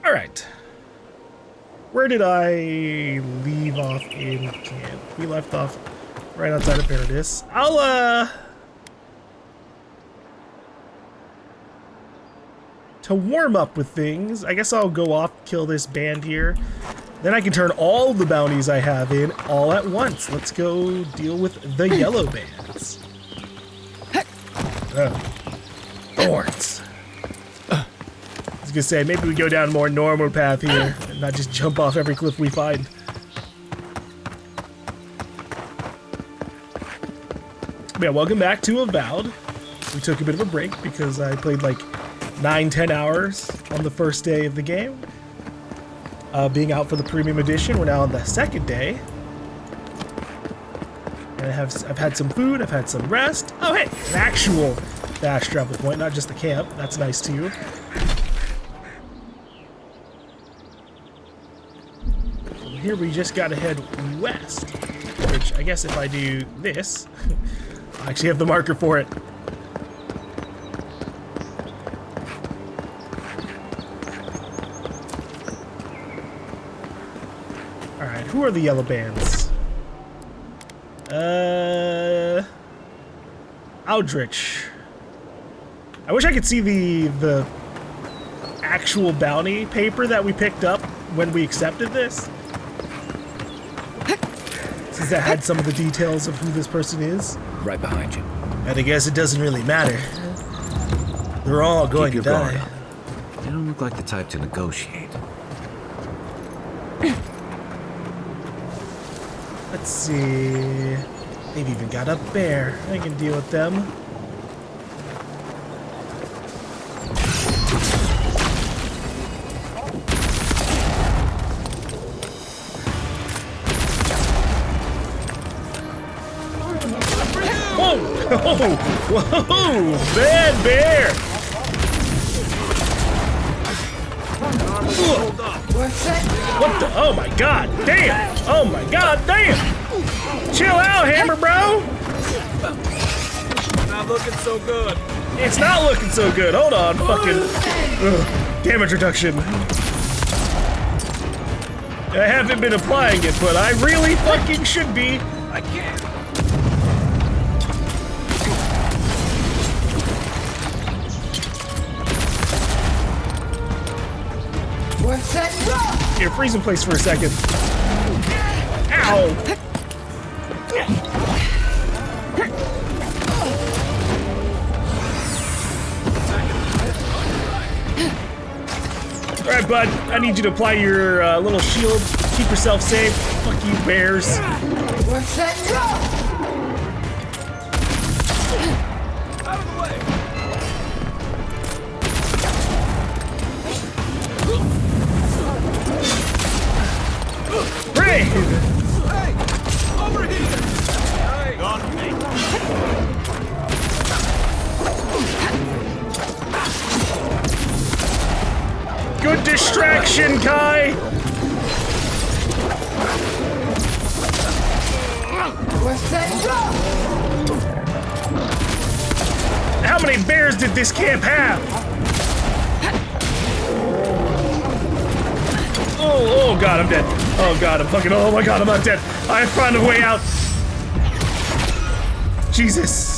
All right. Where did I leave off in camp? We left off right outside of Paradis. To warm up with things, I guess I'll go off, kill this band here. Then I can turn all the bounties I have in all at once. Let's go deal with the Yellowbands. Thorns. I was gonna say, maybe we go down a more normal path here and not just jump off every cliff we find. But yeah, welcome back to Avowed. We took a bit of a break because I played like 9-10 hours on the first day of the game. Being out for the premium edition, we're now on the second day. And I've had some food, I've had some rest. Oh hey, an actual fast travel point, not just the camp. That's nice too. Here we just gotta head west, which I guess if I do this, I actually have the marker for it. Alright, who are the Yellowbands? Aldrich. I wish I could see the actual bounty paper that we picked up when we accepted this. Since that had some of the details of who this person is. Right behind you. And I guess it doesn't really matter. They're all going to die. Guard up. They don't look like the type to negotiate. Let's see. They've even got a bear. I can deal with them. Whoa! Whoa! Bad bear! What the? Oh my god! Damn! Oh my god! Damn! Chill out, Hammer Bro! Not looking so good. It's not looking so good. Hold on, fucking damage reduction. I haven't been applying it, but I really fucking should be. I can't. Here, freeze in place for a second. Ow! Alright, bud. I need you to apply your little shield. Keep yourself safe. Fuck you, bears. Out of the way. Hooray! Hey! Over here! Hey! On me. Good distraction, Kai! How many bears did this camp have? Oh god, I'm dead. Oh god, oh my god, I'm not dead. I found a way out. Jesus.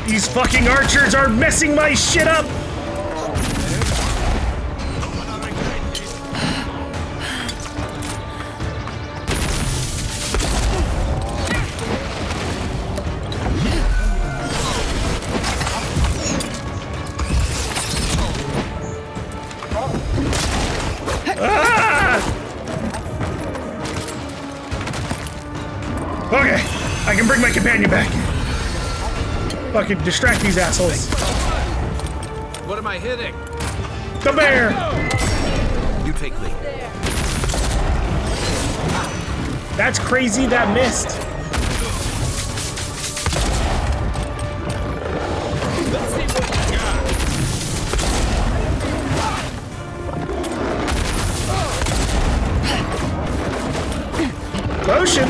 These fucking archers are messing my shit up. Okay, I can bring my companion back. Fucking distract these assholes. What am I hitting? The bear! You take lead. That's crazy, that missed. Let's see what you got. Potion.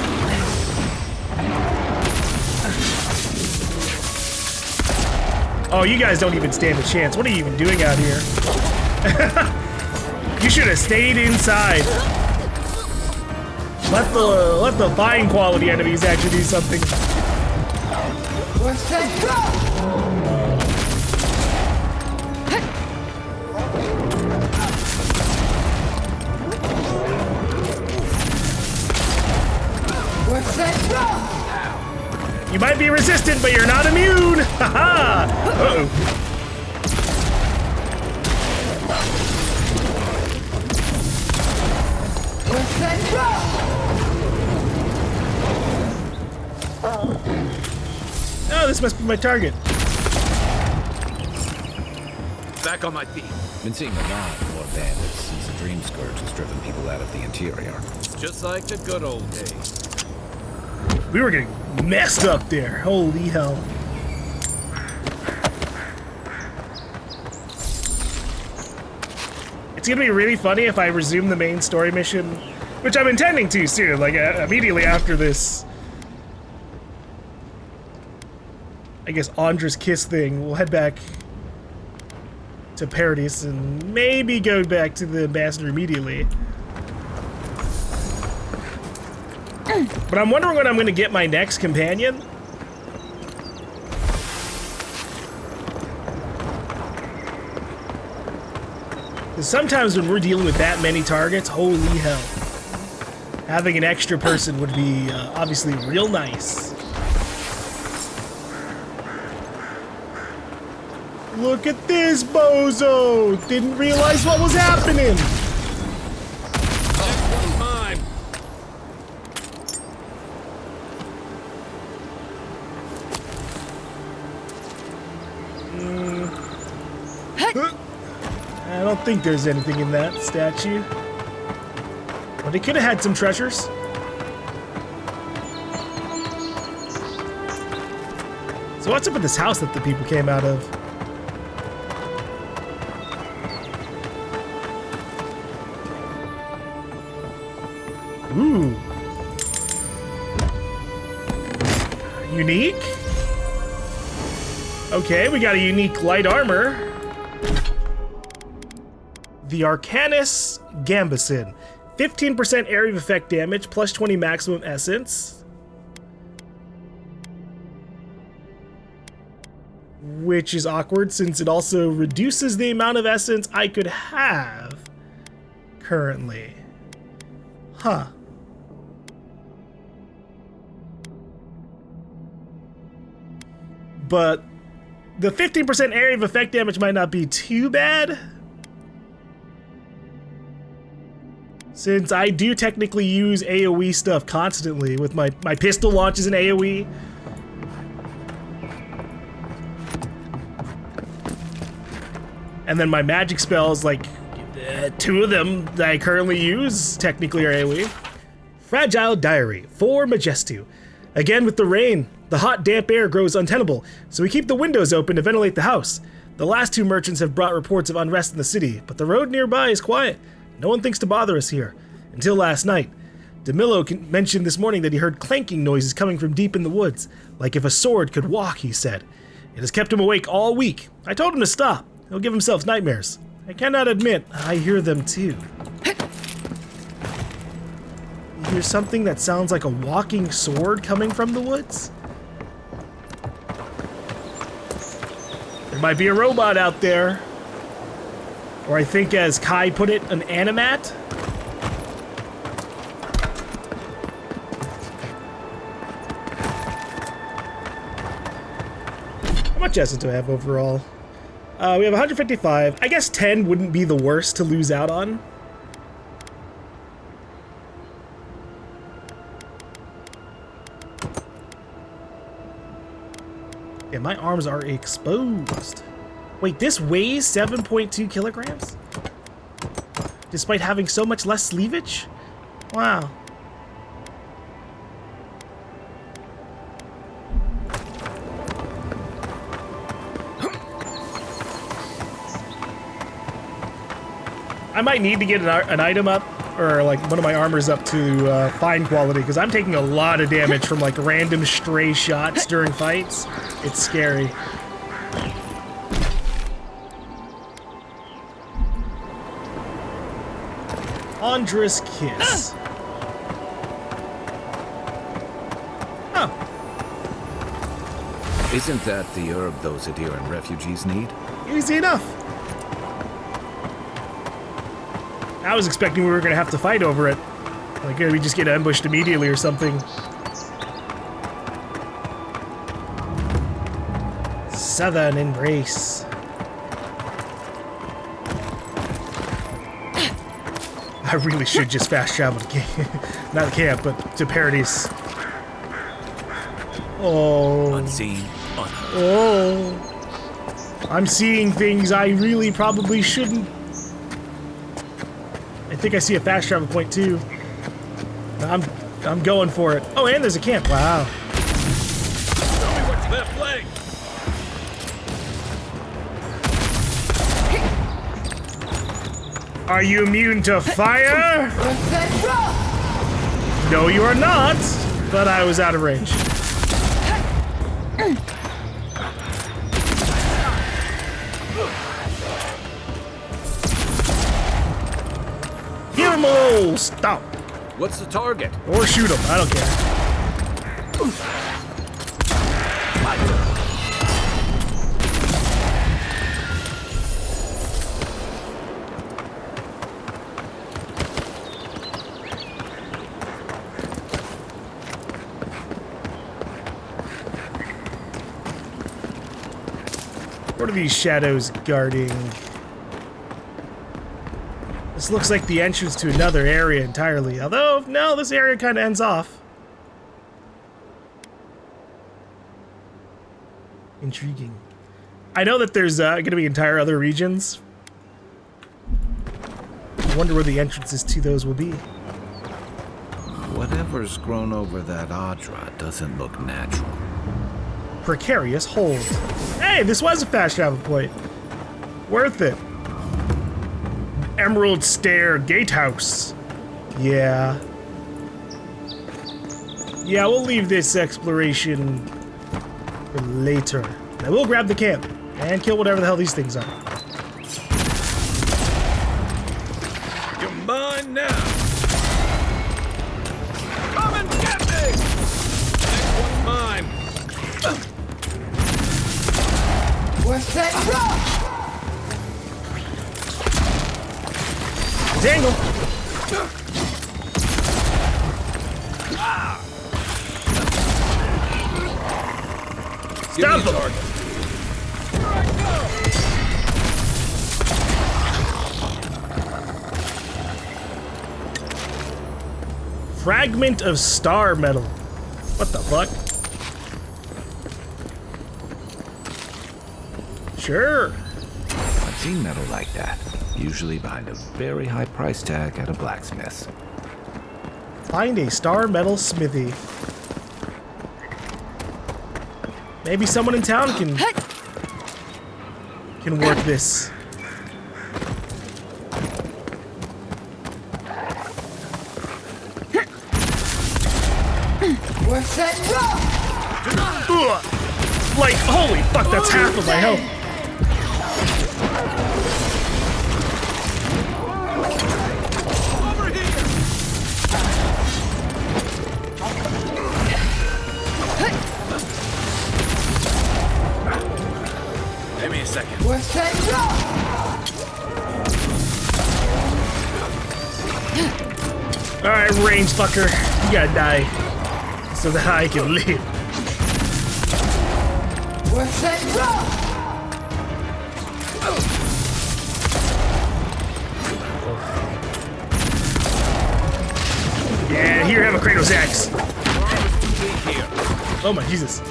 Oh, you guys don't even stand a chance. What are you even doing out here? You should have stayed inside. Let the fine quality enemies actually do something. What's that? What's that? You might be resistant, but you're not immune. Haha. Uh-oh. What's that? Oh, this must be my target. Back on my feet. Been seeing a lot more bandits since the Dream Scourge has driven people out of the interior. Just like the good old days. We were getting messed up there. Holy hell. It's gonna be really funny if I resume the main story mission, which I'm intending to soon, like immediately after this. I guess Ondra's kiss thing. We'll head back to Paradise and maybe go back to the ambassador immediately. But I'm wondering when I'm going to get my next companion. Because sometimes when we're dealing with that many targets, holy hell. Having an extra person would be obviously real nice. Look at this bozo! Didn't realize what was happening! Mine. I don't think there's anything in that statue. But they could have had some treasures. So what's up with this house that the people came out of? Ooh. Unique? Okay, we got a unique light armor. The Arcanus Gambeson. 15% area of effect damage, plus 20 maximum essence. Which is awkward since it also reduces the amount of essence I could have currently. Huh. But the 15% area of effect damage might not be too bad, since I do technically use AoE stuff constantly with my pistol launches an AoE. And then my magic spells, like 2 of them that I currently use technically are AoE. Fragile Diary, 4 Majestu. Again with the rain, the hot damp air grows untenable, so we keep the windows open to ventilate the house. The last 2 merchants have brought reports of unrest in the city, but the road nearby is quiet. No one thinks to bother us here. Until last night. DeMillo mentioned this morning that he heard clanking noises coming from deep in the woods. Like if a sword could walk, he said. It has kept him awake all week. I told him to stop. He'll give himself nightmares. I cannot admit, I hear them too. You hear something that sounds like a walking sword coming from the woods? There might be a robot out there. Or I think, as Kai put it, an animat. How much essence do I have overall? We have 155. I guess 10 wouldn't be the worst to lose out on. Yeah, my arms are exposed. Wait, this weighs 7.2 kilograms? Despite having so much less sleevage? Wow. I might need to get an item up or like one of my armors up to fine quality, because I'm taking a lot of damage from like random stray shots during fights. It's scary. Ondra's Kiss. Oh. Isn't that the herb those Aderan refugees need? Easy enough. I was expecting we were going to have to fight over it. Like, we just get ambushed immediately or something. Southern Embrace. I really should just fast travel to camp. Not camp, but to Paradise. Oh. Unseen, unheard. Oh. I'm seeing things I really probably shouldn't. I think I see a fast travel point too. I'm going for it. Oh, and there's a camp. Wow. Show me what's left leg. Are you immune to fire? No, you are not. But I was out of range. Give him a little stomp. What's the target? Or shoot him. I don't care. My turn. What are these shadows guarding? This looks like the entrance to another area entirely. Although, no, this area kind of ends off. Intriguing. I know that there's going to be entire other regions. I wonder where the entrances to those will be. Whatever's grown over that Ondra doesn't look natural. Precarious hold. Hey, this was a fast travel point. Worth it. Emerald Stair Gatehouse. Yeah. Yeah, we'll leave this exploration for later. I will grab the camp and kill whatever the hell these things are. You're mine now. Come and get me. Next one's mine. What's that rock? Dangle. Stop them. Here I go. Fragment of star metal. What the fuck? Sure. I've seen metal like that, usually behind a very high price tag at a blacksmith. Find a star metal smithy. Maybe someone in town can work this. What's that rock? Ugh. Like, holy fuck, that's half of my health. Over here. Give me a second. What's that rock? Alright, range fucker. You gotta die. So that I can live. What's that rock? Yeah, here, have a Kratos axe. Here. Oh my Jesus.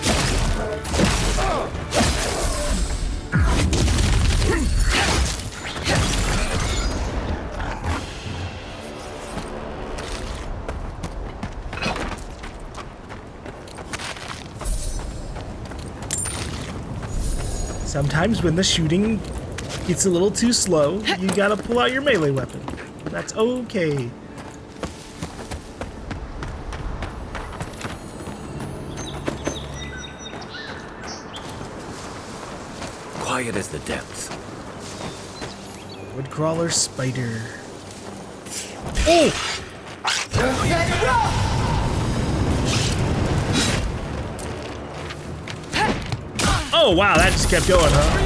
Sometimes when the shooting gets a little too slow, you gotta pull out your melee weapon. That's okay. quiet as the depths. Woodcrawler spider. Oh! Oh wow, that just kept going, huh?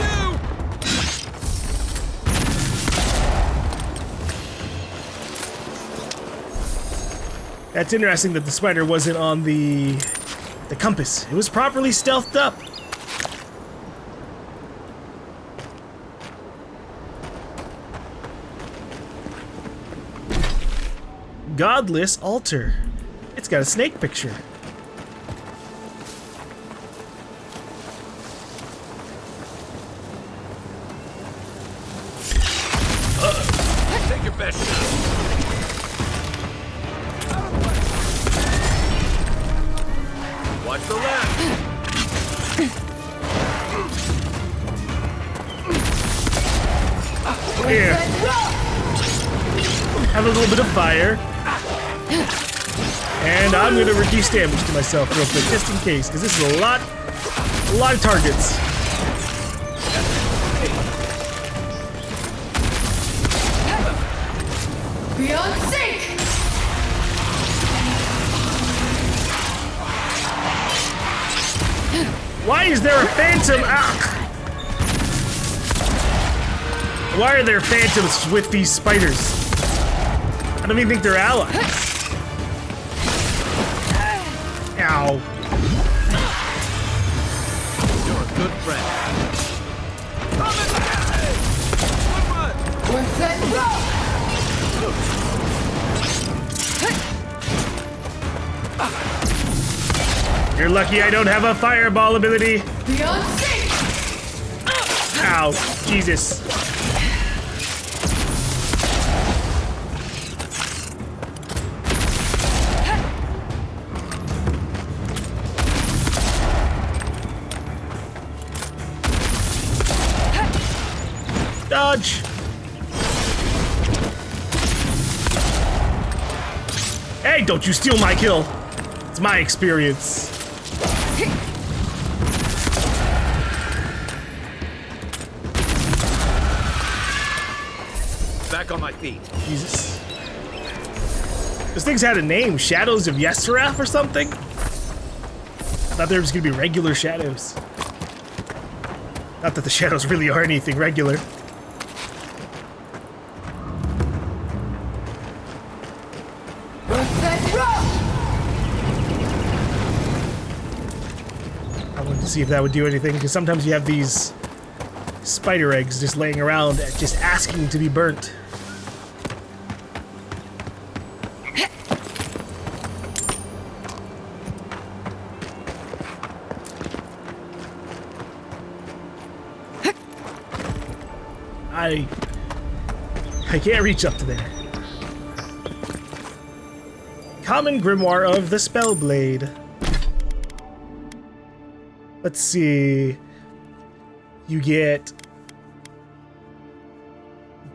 That's interesting that the spider wasn't on the compass. It was properly stealthed up. Godless altar. It's got a snake picture. Take your best shot. Watch the left. Here. Have a little bit of fire. And I'm gonna reduce damage to myself real quick, just in case, because this is a lot of targets. Beyond sync! Why is there a phantom? Ah! Why are there phantoms with these spiders? I don't even think they're allies. Ow. You're a good friend. What's that rock? You're lucky I don't have a fireball ability. Beyond sync! Ow. Jesus. Dodge! Hey, don't you steal my kill! It's my experience. Back on my feet. Jesus. This thing's had a name, Shadows of Yesseraf or something? I thought they were just gonna be regular shadows. Not that the shadows really are anything regular. I wanted to see if that would do anything, because sometimes you have these spider eggs just laying around, just asking to be burnt. I can't reach up to there. Common Grimoire of the Spellblade. Let's see. You get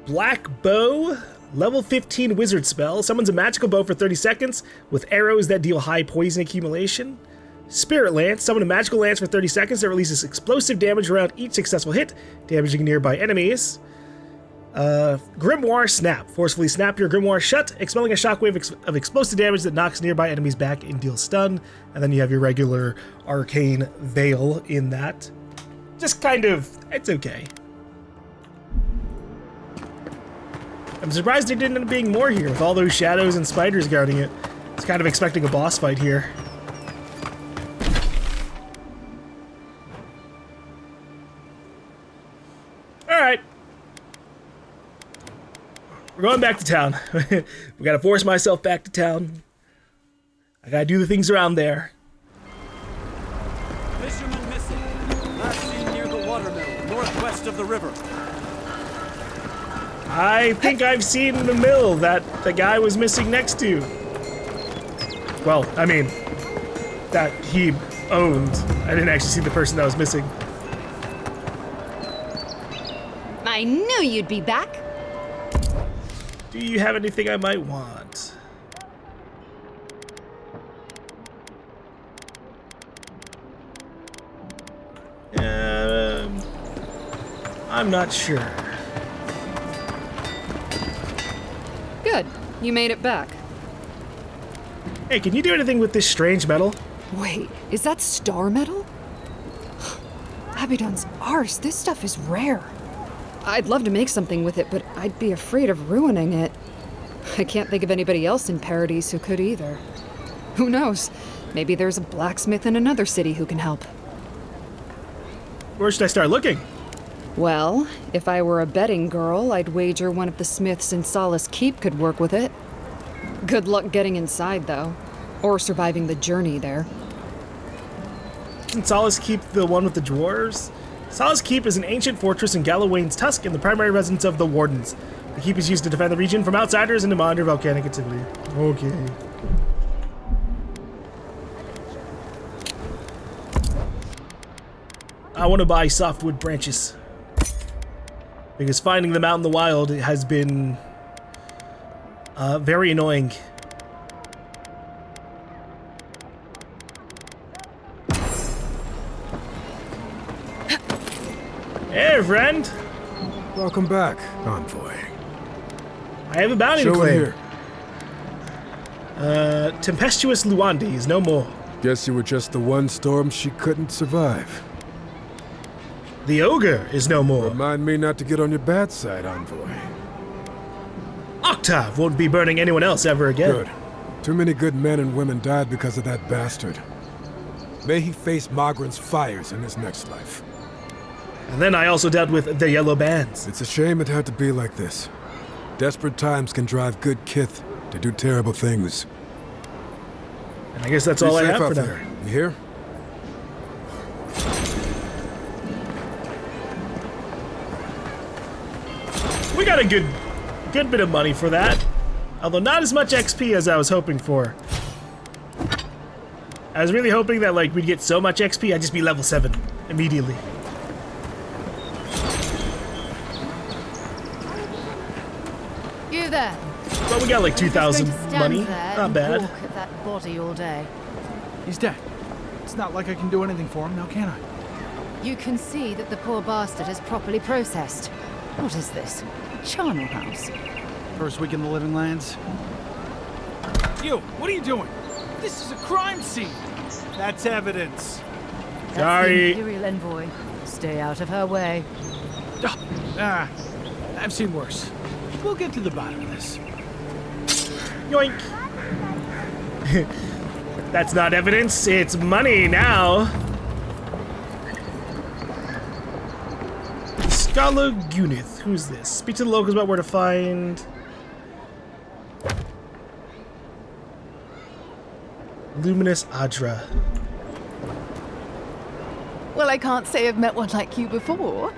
Black Bow, level 15 wizard spell. Summons a magical bow for 30 seconds with arrows that deal high poison accumulation. Spirit Lance, summon a magical lance for 30 seconds that releases explosive damage around each successful hit, damaging nearby enemies. Grimoire Snap. Forcefully snap your grimoire shut, expelling a shockwave of explosive damage that knocks nearby enemies back and deals stun. And then you have your regular arcane veil in that. Just kind of, it's okay. I'm surprised there didn't end up being more here with all those shadows and spiders guarding it. I was kind of expecting a boss fight here. Alright. We're going back to town. We gotta force myself back to town. I gotta do the things around there. Fisherman missing. Last seen near the watermill, northwest of the river. I think I've seen the mill that the guy was missing next to. Well, I mean, that he owned. I didn't actually see the person that was missing. I knew you'd be back. Do you have anything I might want? I'm not sure. Good. You made it back. Hey, can you do anything with this strange metal? Wait, is that star metal? Abaddon's arse, this stuff is rare. I'd love to make something with it, but I'd be afraid of ruining it. I can't think of anybody else in Paradise who could either. Who knows? Maybe there's a blacksmith in another city who can help. Where should I start looking? Well, if I were a betting girl, I'd wager one of the smiths in Solace Keep could work with it. Good luck getting inside, though. Or surviving the journey there. Isn't Solace Keep the one with the dwarves? Solace Keep is an ancient fortress in Gallowayne's Tusk and the primary residence of the Wardens. The keep is used to defend the region from outsiders and to monitor volcanic activity. Okay. I want to buy softwood branches. Because finding them out in the wild has been very annoying. Hey, friend. Welcome back, Envoy. I have a bounty to Show it claim. here. Tempestuous Luandi is no more. Guess you were just the one storm she couldn't survive. The ogre is no more. Remind me not to get on your bad side, Envoy. Octave won't be burning anyone else ever again. Good. Too many good men and women died because of that bastard. May he face Magran's fires in his next life. And then I also dealt with the Yellowbands. It's a shame it had to be like this. Desperate times can drive good kith to do terrible things. And I guess that's Be all I safe have for out now. there. You hear? We got a good bit of money for that. Although not as much XP as I was hoping for. I was really hoping that like we'd get so much XP I'd just be level 7 immediately. You there. But we got like 2,000 Just going to stand money. there Not and bad. Walk at that body all day. He's dead. It's not like I can do anything for him now, can I? You can see that the poor bastard is properly processed. What is this? A charnel house? First week in the Living Lands. You, what are you doing? This is a crime scene. That's evidence. That's Sorry. the Imperial envoy. Stay out of her way. I've seen worse. We'll get to the bottom of this. Yoink. That's not evidence, it's money now. Scholar Adelgund. Who's this? Speak to the locals about where to find... Luminous Ondra. Well, I can't say I've met one like you before,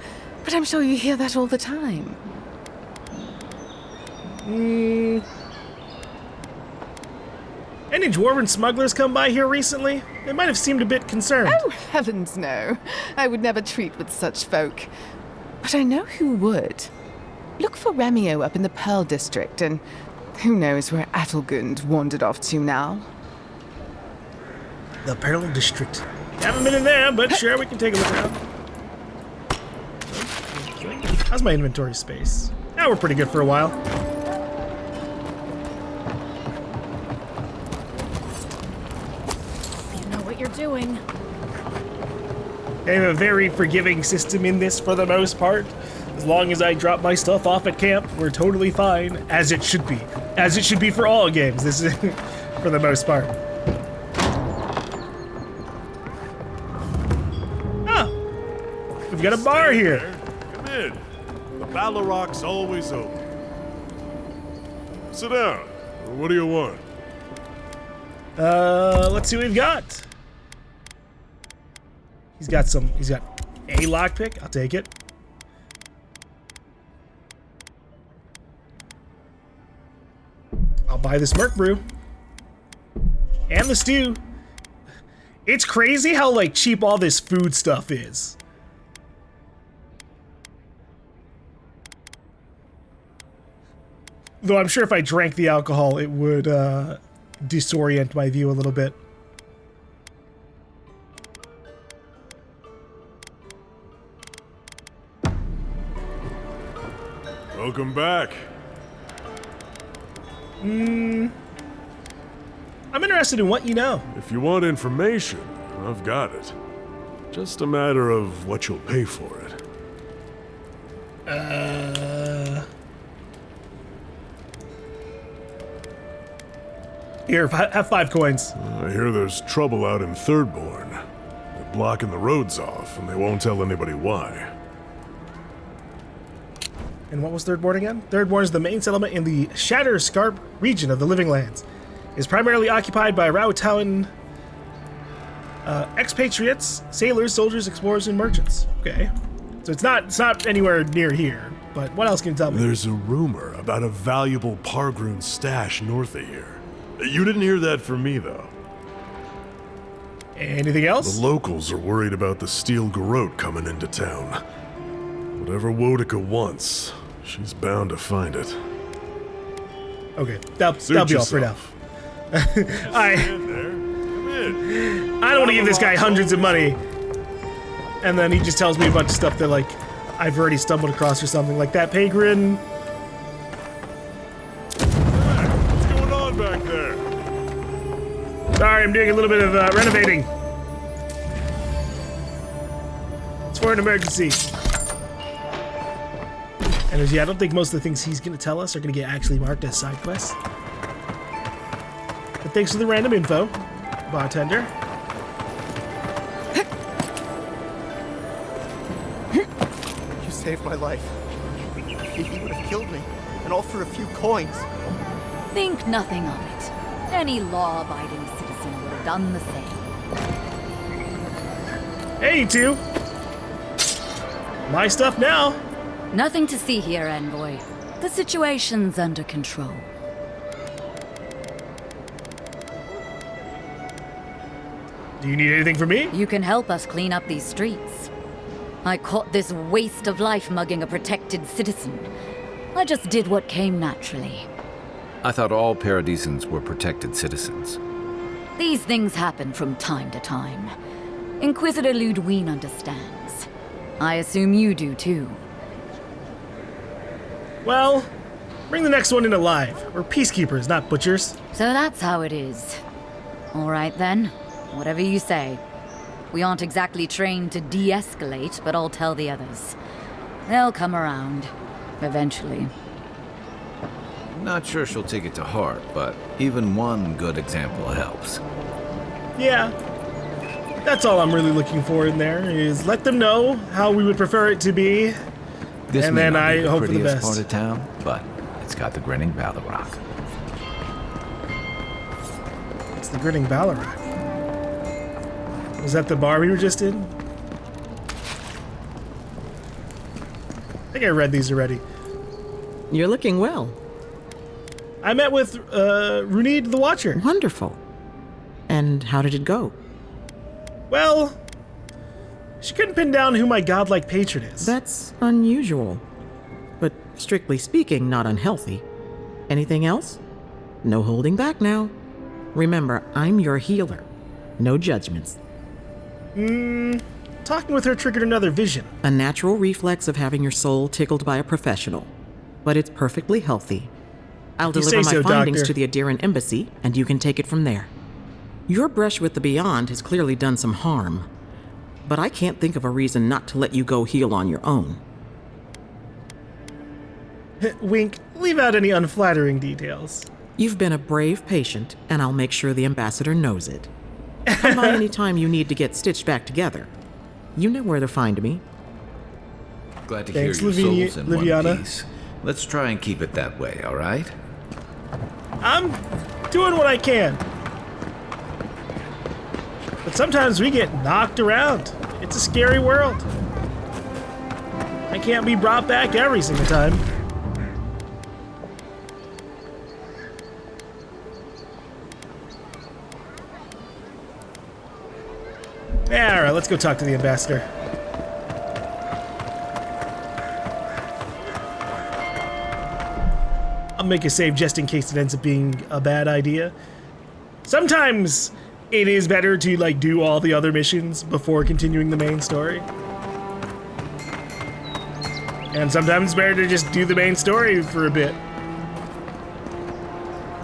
but I'm sure you hear that all the time. Any dwarven smugglers come by here recently? They might have seemed a bit concerned. Oh, heavens no. I would never treat with such folk. But I know who would. Look for Remio up in the Pearl District, and who knows where Adelgund wandered off to now. The Pearl District. Haven't been in there, but sure, we can take a look around. How's my inventory space? Yeah, we're pretty good for a while. You know what you're doing. They have a very forgiving system in this for the most part. As long as I drop my stuff off at camp, we're totally fine, as it should be. As it should be for all games, this is for the most part. Ah, we've got a bar here. Come in. The Ballaroc's always open. Sit down. What do you want? Let's see what we've got. He's got a lockpick. I'll take it. I'll buy this Merc Brew. And the stew. It's crazy how, like, cheap all this food stuff is. Though I'm sure if I drank the alcohol, it would, disorient my view a little bit. Welcome back. I'm interested in what you know. If you want information, I've got it. Just a matter of what you'll pay for it. Here, have 5 coins. I hear there's trouble out in Thirdborn. They're blocking the roads off, and they won't tell anybody why. And what was Thirdborn again? Thirdborn is the main settlement in the Shatterscarp region of the Living Lands. It is primarily occupied by Rowtown expatriates, sailors, soldiers, explorers, and merchants. Okay. So it's not anywhere near here, but what else can you tell me? There's a rumor about a valuable Pargroon stash north of here. You didn't hear that from me, though. Anything else? The locals are worried about the Steel Garrote coming into town. Whatever Wodica wants, she's bound to find it. Okay, that'll be all for now. I don't want to give this guy hundreds of money, and then he just tells me a bunch of stuff that, like, I've already stumbled across or something, like that Pagrin. What's going on back there? Sorry, I'm doing a little bit of renovating. It's for an emergency. And I don't think most of the things he's going to tell us are going to get actually marked as side quests. But thanks for the random info, bartender. You saved my life. He would have killed me, and all for a few coins. Think nothing of it. Any law-abiding citizen would have done the same. Hey, you two. My stuff now. Nothing to see here, Envoy. The situation's under control. Do you need anything from me? You can help us clean up these streets. I caught this waste of life mugging a protected citizen. I just did what came naturally. I thought all Paradisans were protected citizens. These things happen from time to time. Inquisitor Ludwine understands. I assume you do too. Well, bring the next one in alive. We're peacekeepers, not butchers. So that's how it is. All right then. Whatever you say. We aren't exactly trained to de-escalate, but I'll tell the others. They'll come around. Eventually. Not sure she'll take it to heart, but even one good example helps. Yeah. That's all I'm really looking for in there, is let them know how we would prefer it to be. This and may then not be I the hope for the prettiest best. part of town, but it's got the grinning Balrog. It's the grinning Balrog. Was that the bar we were just in? I think I read these already. You're looking well. I met with Runid the Watcher. Wonderful. And how did it go? Well, she couldn't pin down who my godlike patron is. That's unusual. But strictly speaking, not unhealthy. Anything else? No holding back now. Remember, I'm your healer. No judgments. Talking with her triggered another vision. A natural reflex of having your soul tickled by a professional. But it's perfectly healthy. I'll deliver my findings to the Adiran Embassy, and you can take it from there. Your brush with the Beyond has clearly done some harm. But I can't think of a reason not to let you go heal on your own. Wink, leave out any unflattering details. You've been a brave patient, and I'll make sure the ambassador knows it. Come by any time you need to get stitched back together. You know where to find me. Glad to Thanks, hear your souls in Liviana. one piece. Let's try and keep it that way, all right? I'm doing what I can. But sometimes we get knocked around. It's a scary world. I can't be brought back every single time. Alright, let's go talk to the ambassador. I'll make a save just in case it ends up being a bad idea. Sometimes it is better to like do all the other missions before continuing the main story. And sometimes it's better to just do the main story for a bit.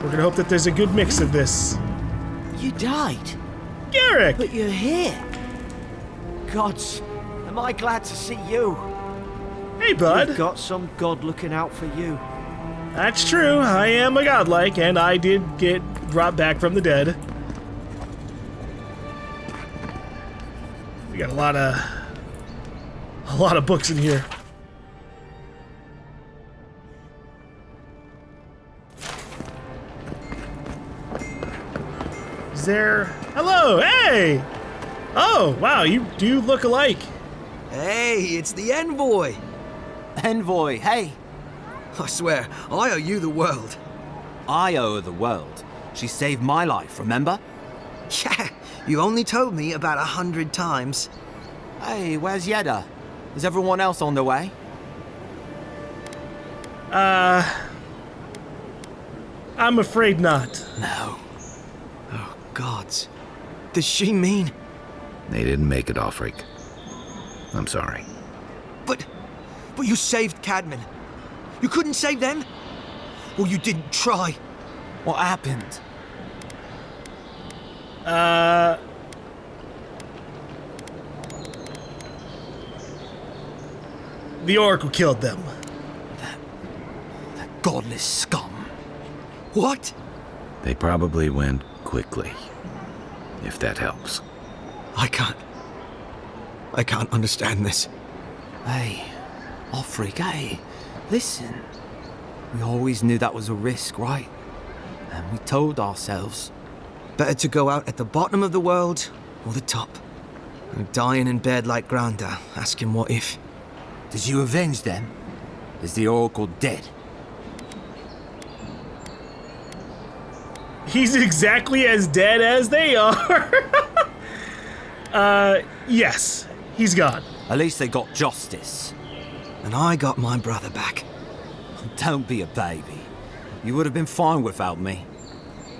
We're gonna hope that there's a good mix of this. You died? Garrick! But you're here. Gods, am I glad to see you. Hey, bud. You've got some god looking out for you. That's true. I am a godlike, and I did get brought back from the dead. We got a lot of books in here. Is there... Hello, hey! Oh, wow, you do look alike. Hey, it's the envoy. Envoy, hey. I swear, I owe you the world. I owe her the world. She saved my life, remember? Yeah, you only told me about 100 times. Hey, where's Yeda? Is everyone else on their way? I'm afraid not. No. Oh, gods. Does she mean... They didn't make it, Offreak. I'm sorry. But you saved Cadman. You couldn't save them? Or you didn't try? What happened? The Oracle killed them. That godless scum. What? They probably went quickly. If that helps. I can't understand this. Hey, Offreak, hey, listen. We always knew that was a risk, right? And we told ourselves. Better to go out at the bottom of the world or the top. And dying in bed like Granda, asking what if. Did you avenge them? Is the Oracle dead? He's exactly as dead as they are. Yes, he's gone. At least they got justice. And I got my brother back. Don't be a baby. You would have been fine without me.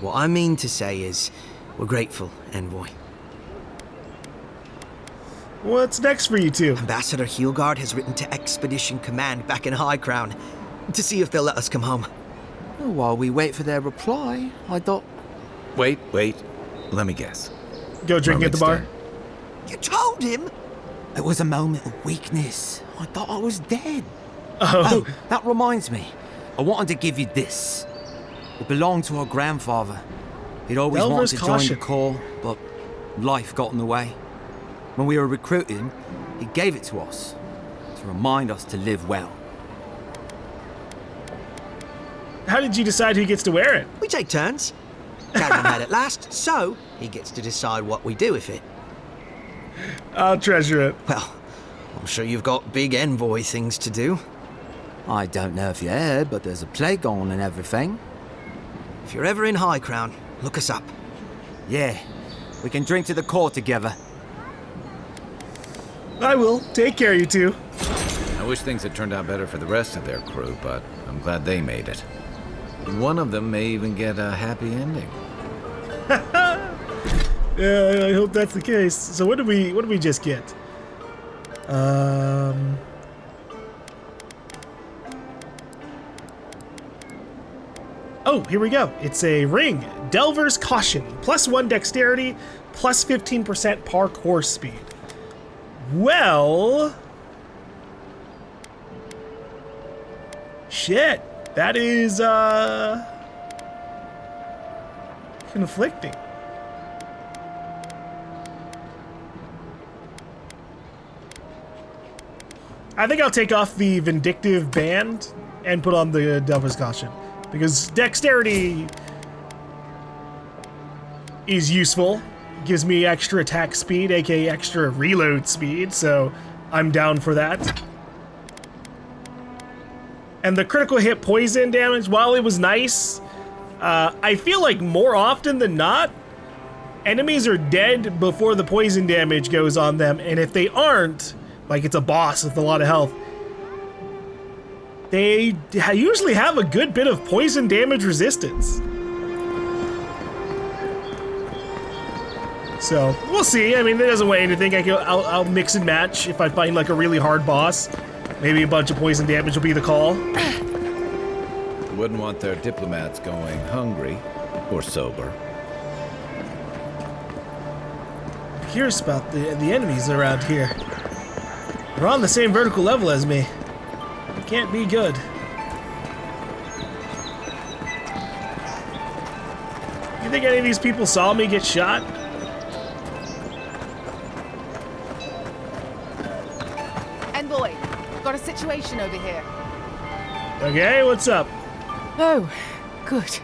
What I mean to say is, we're grateful, Envoy. What's next for you two? Ambassador Heelgard has written to Expedition Command back in High Crown to see if they'll let us come home. Well, while we wait for their reply, I thought... Wait. Let me guess. Go drinking at the bar? You told him? It was a moment of weakness. I thought I was dead. Oh, that reminds me. I wanted to give you this. It belonged to our grandfather. He'd always wanted to join the Corps, but life got in the way. When we were recruiting, he gave it to us to remind us to live well. How did you decide who gets to wear it? We take turns. Cadman had it last, so he gets to decide what we do with it. I'll treasure it. Well, I'm sure you've got big envoy things to do. I don't know if you heard, but there's a plague on and everything. If you're ever in High Crown, look us up. Yeah, we can drink to the core together. I will. Take care, you two. I wish things had turned out better for the rest of their crew, but I'm glad they made it. One of them may even get a happy ending. Yeah, I hope that's the case. So what did we just get? Oh, here we go. It's a ring. Delver's Caution. +1 dexterity, +15% parkour speed. Well... Shit. That is, conflicting. I think I'll take off the Vindictive Band and put on the Delver's Caution. Because dexterity is useful. It gives me extra attack speed, aka extra reload speed, so I'm down for that. And the critical hit poison damage, while it was nice, I feel like more often than not, enemies are dead before the poison damage goes on them, and if they aren't, like it's a boss with a lot of health, they usually have a good bit of poison damage resistance. So, we'll see. I mean, it doesn't weigh anything. I'll mix and match if I find like a really hard boss. Maybe a bunch of poison damage will be the call. Wouldn't want their diplomats going hungry or sober. Curious about the enemies around here. They're on the same vertical level as me. It can't be good. You think any of these people saw me get shot? Envoy, got a situation over here. Okay, what's up? Oh, good.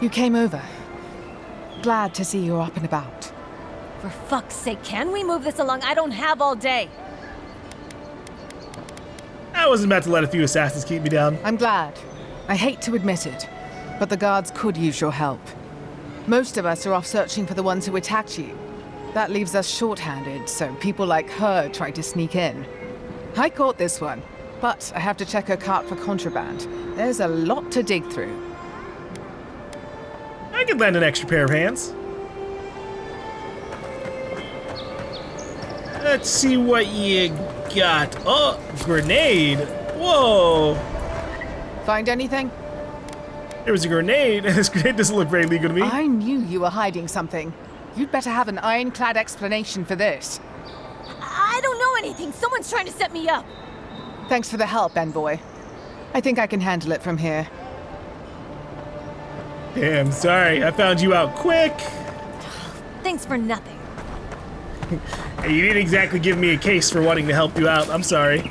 You came over. Glad to see you're up and about. For fuck's sake, can we move this along? I don't have all day. I wasn't about to let a few assassins keep me down. I'm glad. I hate to admit it, but the guards could use your help. Most of us are off searching for the ones who attacked you. That leaves us short-handed, so people like her try to sneak in. I caught this one, but I have to check her cart for contraband. There's a lot to dig through. I could lend an extra pair of hands. Let's see what you got. Oh, grenade. Whoa. Find anything? There was a grenade. This grenade doesn't look very legal to me. I knew you were hiding something. You'd better have an ironclad explanation for this. I don't know anything. Someone's trying to set me up. Thanks for the help, Envoy. I think I can handle it from here. Damn, sorry. I found you out quick. Thanks for nothing. Hey, you didn't exactly give me a case for wanting to help you out. I'm sorry.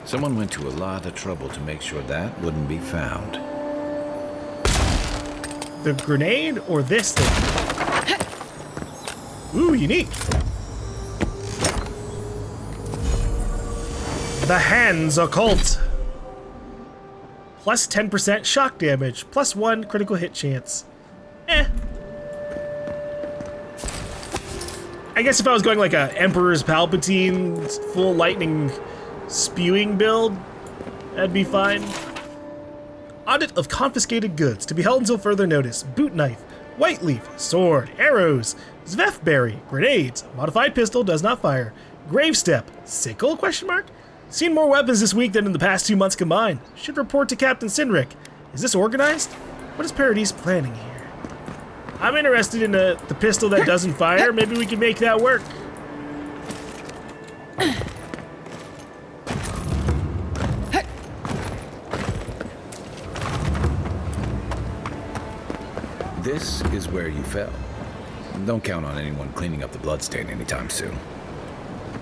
Someone went to a lot of trouble to make sure that wouldn't be found. The grenade or this thing? Ooh, unique. The Hands Occult. Plus 10% shock damage. Plus 1 critical hit chance. I guess if I was going like a Emperor's Palpatine full lightning spewing build, that'd be fine. Audit of confiscated goods to be held until further notice. Boot knife, white leaf, sword, arrows, Zvefberry, grenades, modified pistol, does not fire, grave step, sickle, question mark? Seen more weapons this week than in the past 2 months combined. Should report to Captain Sinric. Is this organized? What is Paradis planning here? I'm interested in the pistol that doesn't fire. Maybe we can make that work. This is where you fell. Don't count on anyone cleaning up the bloodstain anytime soon.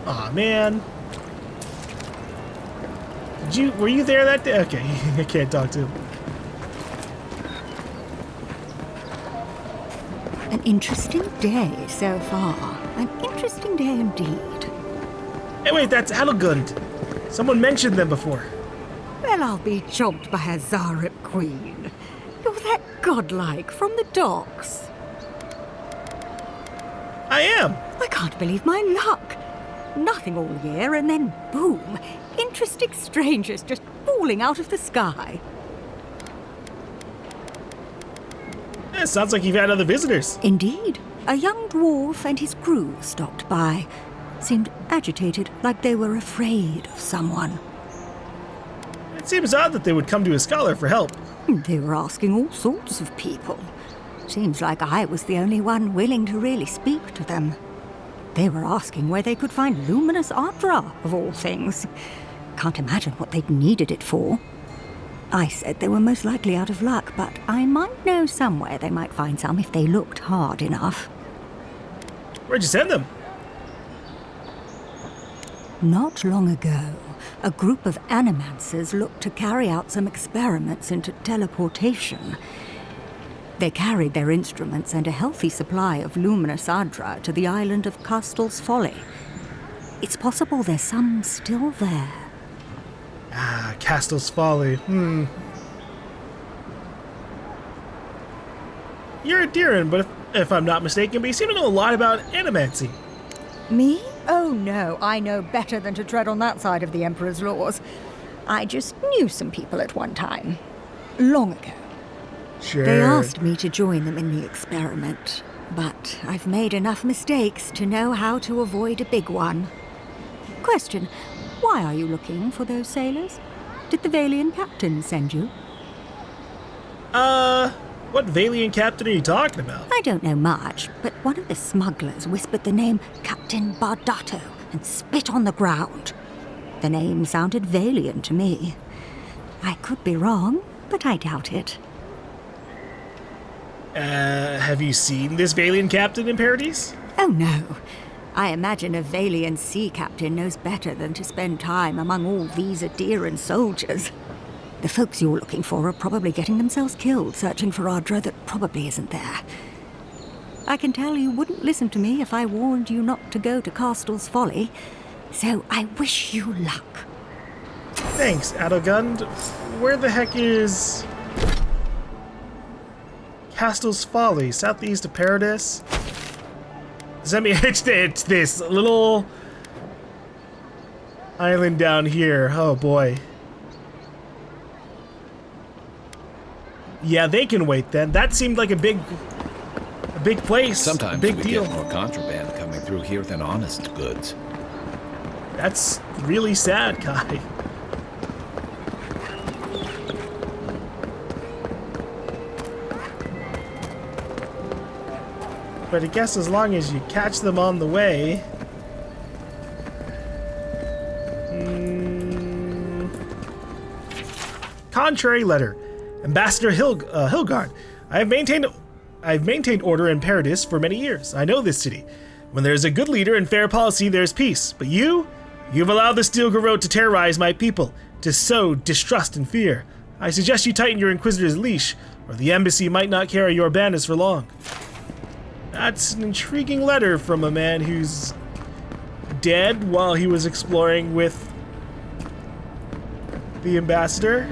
Aw, man. Were you there that day? Okay, I can't talk to him. An interesting day so far. An interesting day indeed. Hey, wait, that's Adelgund. Someone mentioned them before. Well, I'll be chomped by a Zarep queen. You're that godlike from the docks. I am. I can't believe my luck. Nothing all year, and then boom, interesting strangers just falling out of the sky. It sounds like you've had other visitors. Indeed. A young dwarf and his crew stopped by. Seemed agitated, like they were afraid of someone. It seems odd that they would come to a scholar for help. They were asking all sorts of people. Seems like I was the only one willing to really speak to them. They were asking where they could find luminous Ondra, of all things. Can't imagine what they'd needed it for. I said they were most likely out of luck, but I might know somewhere they might find some if they looked hard enough. Where'd you send them? Not long ago, a group of animancers looked to carry out some experiments into teleportation. They carried their instruments and a healthy supply of luminous Ondra to the island of Castel's Folly. It's possible there's some still there. Ah, Castel's Folly. You're a Deeran, but if I'm not mistaken, but you seem to know a lot about animancy. Me? Oh no, I know better than to tread on that side of the Emperor's laws. I just knew some people at one time. Long ago. Sure. They asked me to join them in the experiment, but I've made enough mistakes to know how to avoid a big one. Question, why are you looking for those sailors? Did the Valian captain send you? What Valian captain are you talking about? I don't know much, but one of the smugglers whispered the name Captain Bardato and spit on the ground. The name sounded Valian to me. I could be wrong, but I doubt it. Have you seen this Valian captain in Paradise? Oh no. I imagine a Valian sea captain knows better than to spend time among all these Aderan soldiers. The folks you're looking for are probably getting themselves killed searching for Ondra that probably isn't there. I can tell you wouldn't listen to me if I warned you not to go to Castle's Folly, so I wish you luck. Thanks, Adelgund. Where the heck is Castle's Folly? Southeast of Paradise? Does that mean it's this little island down here? Oh boy. Yeah, they can wait then. That seemed like a big place. Sometimes a big we deal. get more contraband coming through here than honest goods. That's really sad, Kai. But I guess as long as you catch them on the way. Contrary letter. Ambassador Hilgard, I've maintained order in Paradis for many years. I know this city. When there's a good leader and fair policy, there's peace. But you've allowed the Steel Garrote to terrorize my people, to sow distrust and fear. I suggest you tighten your Inquisitor's leash, or the embassy might not carry your bandits for long. That's an intriguing letter from a man who's dead while he was exploring with the ambassador.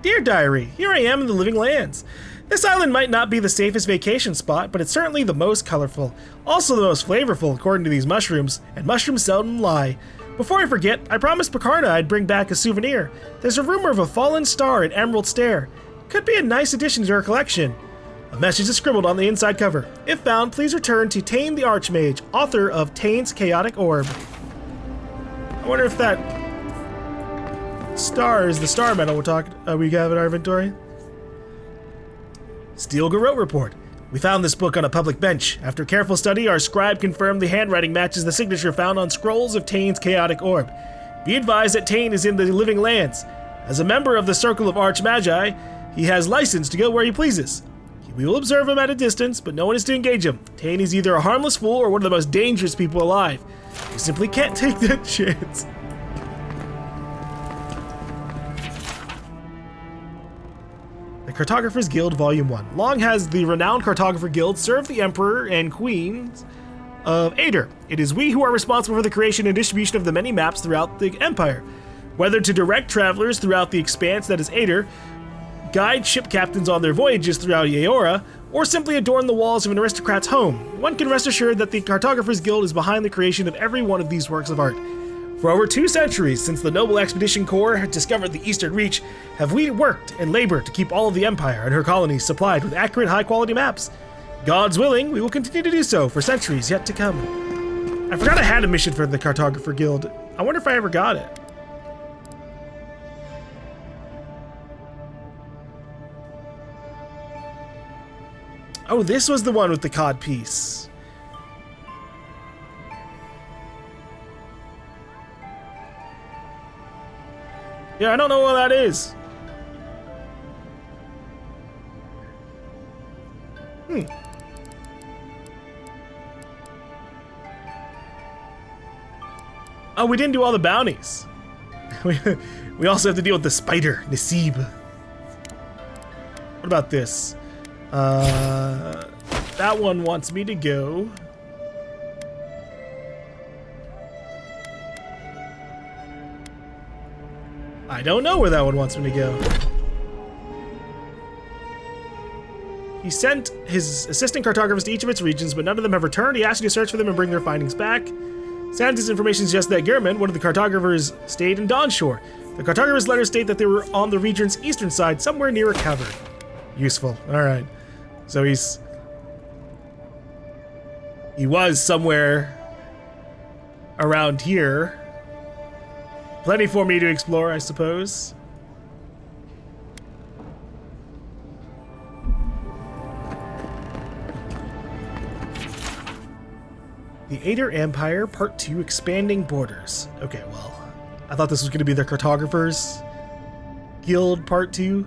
Dear Diary, here I am in the Living Lands. This island might not be the safest vacation spot, but it's certainly the most colorful. Also the most flavorful, according to these mushrooms, and mushrooms seldom lie. Before I forget, I promised Picarna I'd bring back a souvenir. There's a rumor of a fallen star at Emerald Stair. Could be a nice addition to her collection. A message is scribbled on the inside cover. If found, please return to Tane the Archmage, author of Tane's Chaotic Orb. I wonder if that star is the star medal we have in our inventory. Steel Garrote Report. We found this book on a public bench. After careful study, our scribe confirmed the handwriting matches the signature found on scrolls of Tane's Chaotic Orb. Be advised that Tane is in the Living Lands. As a member of the Circle of Archmagi, he has license to go where he pleases. We will observe him at a distance, but no one is to engage him. Tane is either a harmless fool or one of the most dangerous people alive. We simply can't take that chance. The Cartographer's Guild, Volume 1. Long has the renowned Cartographer Guild served the Emperor and Queens of Ader. It is we who are responsible for the creation and distribution of the many maps throughout the Empire. Whether to direct travelers throughout the expanse that is Ader, guide ship captains on their voyages throughout Eora, or simply adorn the walls of an aristocrat's home, one can rest assured that the Cartographer's Guild is behind the creation of every one of these works of art. For over 2 centuries, since the Noble Expedition Corps had discovered the Eastern Reach, have we worked and labored to keep all of the Empire and her colonies supplied with accurate, high-quality maps. God's willing, we will continue to do so for centuries yet to come. I forgot I had a mission for the Cartographer Guild. I wonder if I ever got it. Oh, this was the one with the cod piece. Yeah, I don't know what that is. Oh, we didn't do all the bounties. We also have to deal with the spider, Nasib. What about this? That one wants me to go. I don't know where that one wants me to go. He sent his assistant cartographers to each of its regions, but none of them have returned. He asked you to search for them and bring their findings back. Santa's information suggests that Gehrman, one of the cartographers, stayed in Dawnshore. The cartographer's letters state that they were on the region's eastern side, somewhere near a cavern. Useful. Alright. So he was somewhere around here. Plenty for me to explore, I suppose. The Ader Empire, Part 2, Expanding Borders. Okay, well, I thought this was going to be the Cartographers Guild Part 2.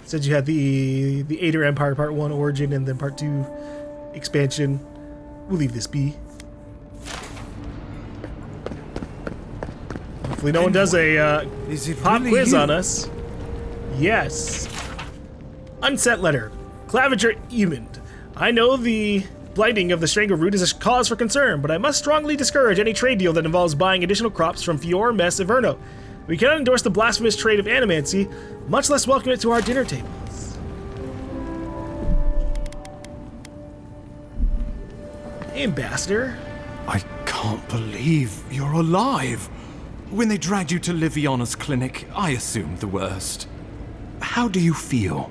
Said you had the Ader Empire Part 1 Origin and then Part 2 Expansion. We'll leave this be. Hopefully no one does a pop quiz on us. Yes. Unset letter. Claviger Emund. I know the blighting of the Strangle Root is a cause for concern, but I must strongly discourage any trade deal that involves buying additional crops from Fior Mess Averno. We cannot endorse the blasphemous trade of animancy, much less welcome it to our dinner tables. Hey, Ambassador. I can't believe you're alive. When they dragged you to Liviona's clinic, I assumed the worst. How do you feel?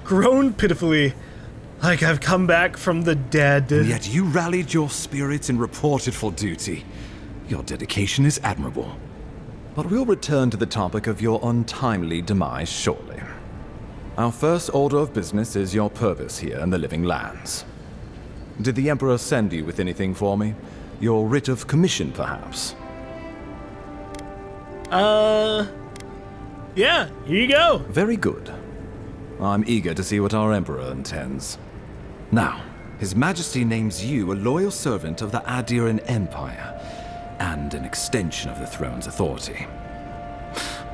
Groan pitifully, like I've come back from the dead. And yet you rallied your spirits and reported for duty. Your dedication is admirable. But we'll return to the topic of your untimely demise shortly. Our first order of business is your purpose here in the Living Lands. Did the Emperor send you with anything for me? Your writ of commission, perhaps? Yeah, here you go. Very good. I'm eager to see what our Emperor intends. Now, His Majesty names you a loyal servant of the Adiran Empire, and an extension of the throne's authority.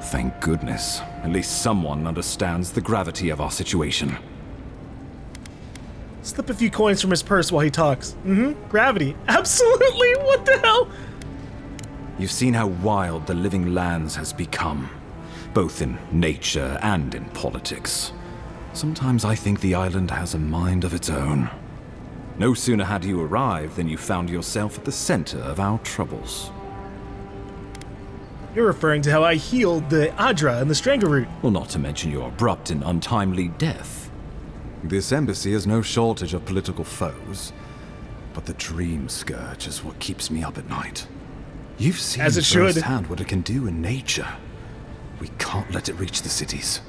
Thank goodness. At least someone understands the gravity of our situation. Slip a few coins from his purse while he talks. Gravity. Absolutely. What the hell? You've seen how wild the Living Lands has become, both in nature and in politics. Sometimes I think the island has a mind of its own. No sooner had you arrived than you found yourself at the center of our troubles. You're referring to how I healed the Adra and the Strangle Root. Well, not to mention your abrupt and untimely death. This embassy has no shortage of political foes, but the Dream Scourge is what keeps me up at night. You've seen firsthand what it can do in nature. We can't let it reach the cities.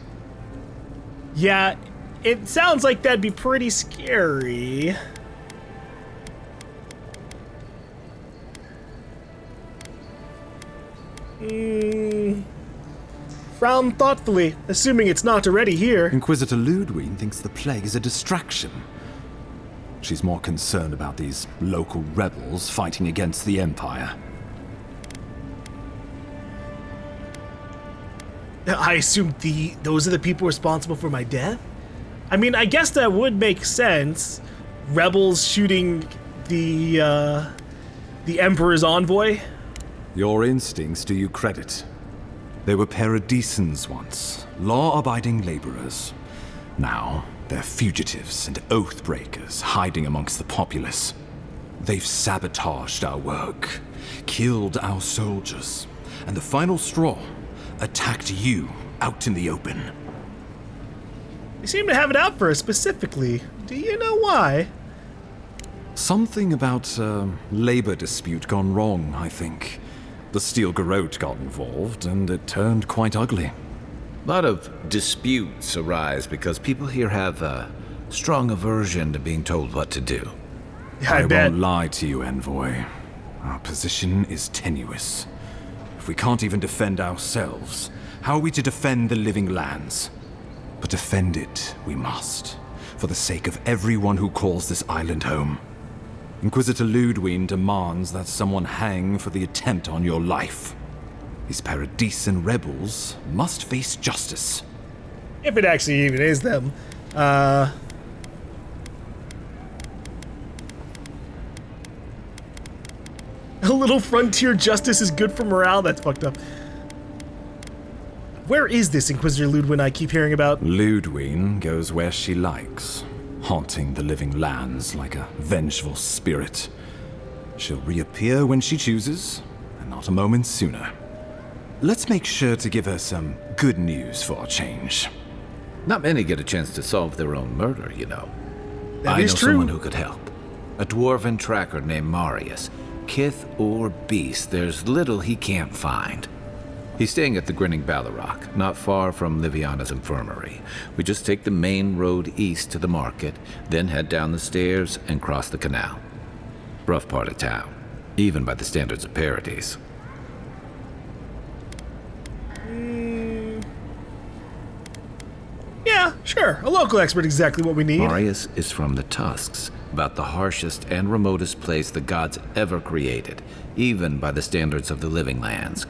Yeah, it sounds like that'd be pretty scary. Frown thoughtfully, assuming it's not already here. Inquisitor Ludwig thinks the plague is a distraction. She's more concerned about these local rebels fighting against the Empire. I assume those are the people responsible for my death? I mean, I guess that would make sense. Rebels shooting the Emperor's envoy. Your instincts do you credit. They were paradisans once, law-abiding laborers. Now, they're fugitives and oath-breakers hiding amongst the populace. They've sabotaged our work, killed our soldiers, and the final straw, attacked you out in the open. They seem to have it out for us specifically. Do you know why? Something about a labor dispute gone wrong, I think. The Steel Garrote got involved, and it turned quite ugly. A lot of disputes arise because people here have a strong aversion to being told what to do. Yeah, I won't lie to you, Envoy. Our position is tenuous. If we can't even defend ourselves, how are we to defend the Living Lands? But defend it we must, for the sake of everyone who calls this island home. Inquisitor Ludwig demands that someone hang for the attempt on your life. These Paradisan rebels must face justice. If it actually even is them. A little frontier justice is good for morale? That's fucked up. Where is this Inquisitor Ludwin I keep hearing about? Ludwin goes where she likes, haunting the living lands like a vengeful spirit. She'll reappear when she chooses, and not a moment sooner. Let's make sure to give her some good news for a change. Not many get a chance to solve their own murder, you know. That I is know true. someone who could help. A dwarven tracker named Marius. Kith or beast, there's little he can't find. He's staying at the Grinning Ballarrock, not far from Liviana's infirmary. We just take the main road east to the market, then head down the stairs and cross the canal. Rough part of town, even by the standards of Paradise. Yeah, sure. A local expert, exactly what we need. Marius is from the Tusks, about the harshest and remotest place the gods ever created, even by the standards of the living lands.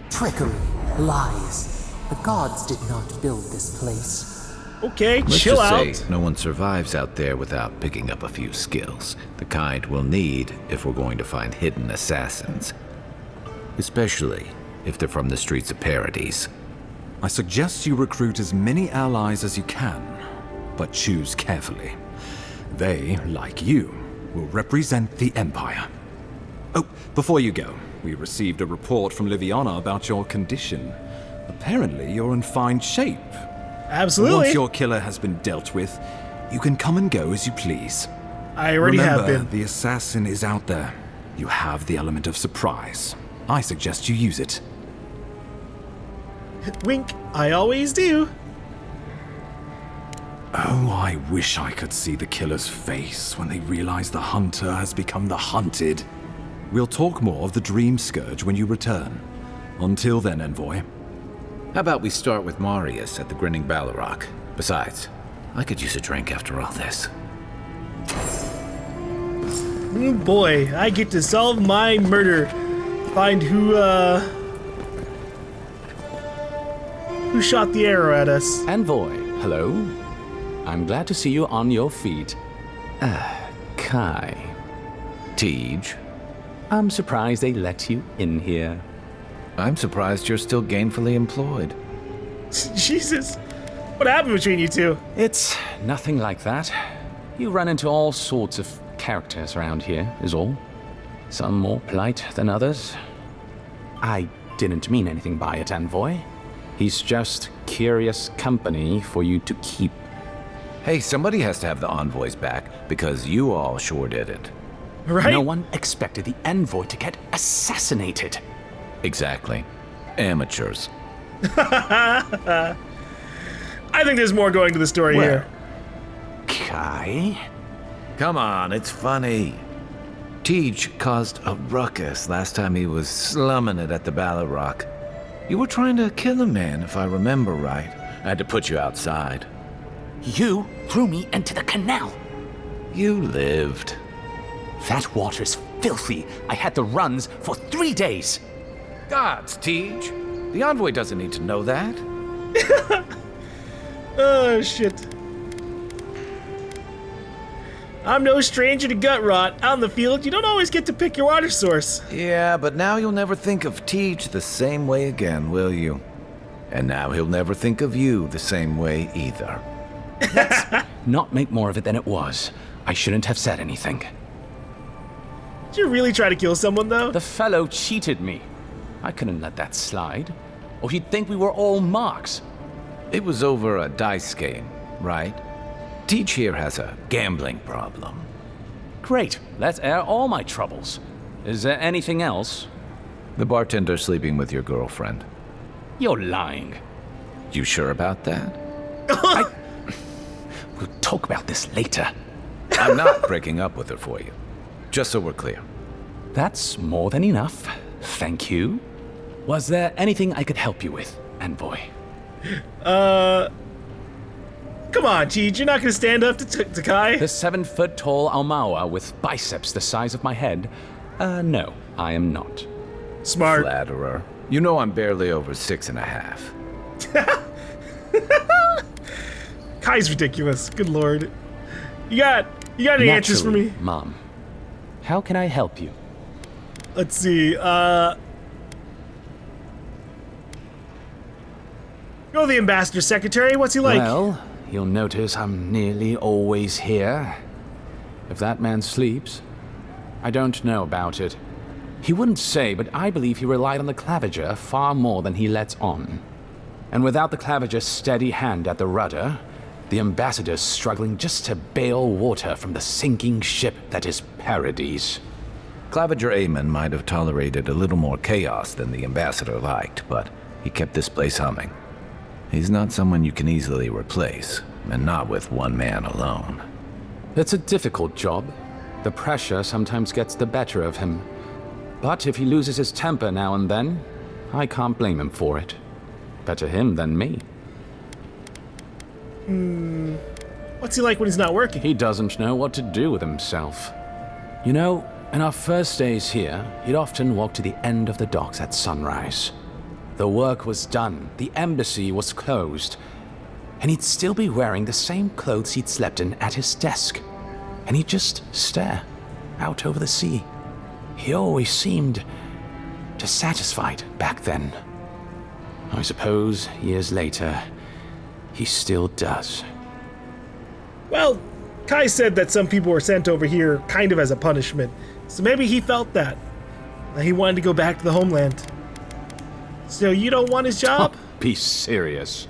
Trickery, lies. The gods did not build this place. Okay, Let's chill just out. say no one survives out there without picking up a few skills, the kind we'll need if we're going to find hidden assassins. Especially if they're from the streets of Paradise. I suggest you recruit as many allies as you can, but choose carefully. They, like you, will represent the Empire. Oh, before you go, we received a report from Liviana about your condition. Apparently, you're in fine shape. Absolutely. Once your killer has been dealt with, you can come and go as you please. I already have Remember, been. the assassin is out there. You have the element of surprise. I suggest you use it. Wink, I always do. Oh, I wish I could see the killer's face when they realize the hunter has become the hunted. We'll talk more of the Dream Scourge when you return. Until then, Envoy. How about we start with Marius at the Grinning Ballarrock? Besides, I could use a drink after all this. Oh boy, I get to solve my murder. Find who shot the arrow at us. Envoy, hello. I'm glad to see you on your feet. Kai. Tycg. I'm surprised they let you in here. I'm surprised you're still gainfully employed. Jesus. What happened between you two? It's nothing like that. You run into all sorts of characters around here, is all. Some more polite than others. I didn't mean anything by it, Envoy. He's just curious company for you to keep. Hey, somebody has to have the envoys back, because you all sure didn't. Right? No one expected the Envoy to get assassinated. Exactly. Amateurs. I think there's more going to the story here. Kai? Come on, it's funny. Tycg caused a ruckus last time he was slumming it at the Ballarrock. You were trying to kill a man, if I remember right. I had to put you outside. You threw me into the canal. You lived. That water's filthy. I had the runs for 3 days. Gods, Tycg. The envoy doesn't need to know that. Oh, shit. I'm no stranger to gut rot. Out in the field, you don't always get to pick your water source. Yeah, but now you'll never think of Tycg the same way again, will you? And now he'll never think of you the same way either. Let's not make more of it than it was. I shouldn't have said anything. Did you really try to kill someone, though? The fellow cheated me. I couldn't let that slide. Or he'd think we were all marks. It was over a dice game, right? Tycg here has a gambling problem. Great. Let's air all my troubles. Is there anything else? The bartender sleeping with your girlfriend. You're lying. You sure about that? We'll talk about this later. I'm not breaking up with her for you. Just so we're clear. That's more than enough. Thank you. Was there anything I could help you with, Envoy? Come on, Tycg, you're not gonna stand up to Kai? The 7-foot-tall Almawa with biceps the size of my head? No, I am not. Smart. Flatterer. You know I'm barely over 6.5. Kai's ridiculous. Good lord. You got any answers for me? Mom. How can I help you? Let's see, You're the ambassador's secretary. What's he like? Well, you'll notice I'm nearly always here. If that man sleeps, I don't know about it. He wouldn't say, but I believe he relied on the claviger far more than he lets on. And without the claviger's steady hand at the rudder, the ambassador's struggling just to bail water from the sinking ship that is Paradise. Claviger Aemon might have tolerated a little more chaos than the ambassador liked, but he kept this place humming. He's not someone you can easily replace, and not with one man alone. It's a difficult job. The pressure sometimes gets the better of him. But if he loses his temper now and then, I can't blame him for it. Better him than me. What's he like when he's not working? He doesn't know what to do with himself. You know, in our first days here, he'd often walk to the end of the docks at sunrise. The work was done, the embassy was closed, and he'd still be wearing the same clothes he'd slept in at his desk. And he'd just stare out over the sea. He always seemed dissatisfied back then. I suppose, years later, he still does. Well, Kai said that some people were sent over here kind of as a punishment, so maybe he felt that he wanted to go back to the homeland. So you don't want his job? Oh, be serious.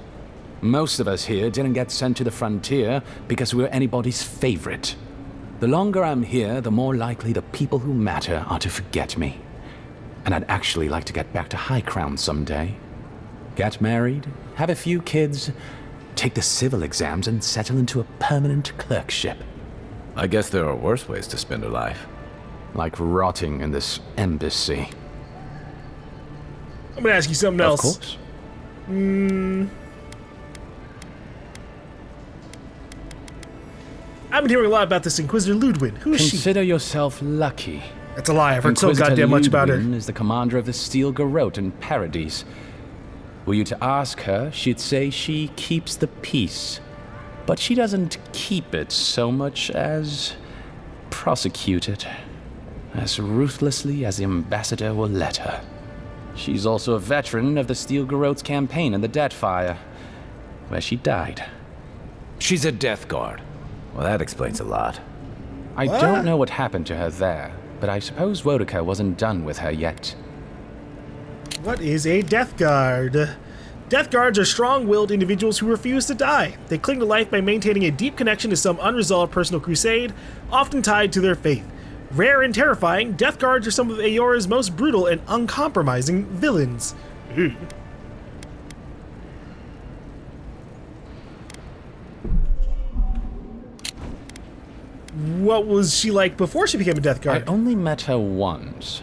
Most of us here didn't get sent to the frontier because we were anybody's favorite. The longer I'm here, the more likely the people who matter are to forget me. And I'd actually like to get back to High Crown someday. Get married, have a few kids, take the civil exams, and settle into a permanent clerkship. I guess there are worse ways to spend a life. Like rotting in this embassy. I'm gonna ask you something else. Of course. I've been hearing a lot about this Inquisitor Ludwin. Who is she? Consider yourself lucky. That's a lie. I've heard so goddamn much about her. Ludwin is the commander of the Steel Garrote in Paradise. Were you to ask her, she'd say she keeps the peace. But she doesn't keep it so much as prosecute it. As ruthlessly as the ambassador will let her. She's also a veteran of the Steel Garrote's campaign in the Deathfire, where she died. She's a Death Guard. Well, that explains a lot. I don't know what happened to her there, but I suppose Wodica wasn't done with her yet. What is a Death Guard? Death Guards are strong-willed individuals who refuse to die. They cling to life by maintaining a deep connection to some unresolved personal crusade, often tied to their faith. Rare and terrifying, Death Guards are some of Eora's most brutal and uncompromising villains. What was she like before she became a Death Guard? I only met her once.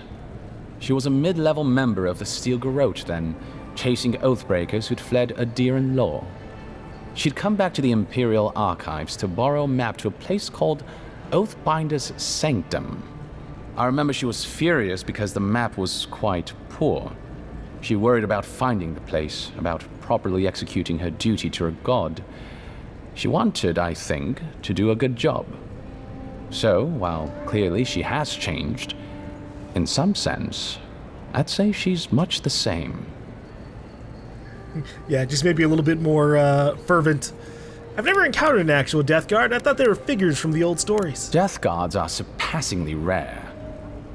She was a mid-level member of the Steel Garrote then, chasing Oathbreakers who'd fled Adiran law. She'd come back to the Imperial Archives to borrow a map to a place called Oathbinder's Sanctum. I remember she was furious because the map was quite poor. She worried about finding the place, about properly executing her duty to her god. She wanted, I think, to do a good job. So, while clearly she has changed, in some sense, I'd say she's much the same. Yeah, just maybe a little bit more fervent. I've never encountered an actual Death Guard. I thought they were figures from the old stories. Death Guards are surpassingly rare.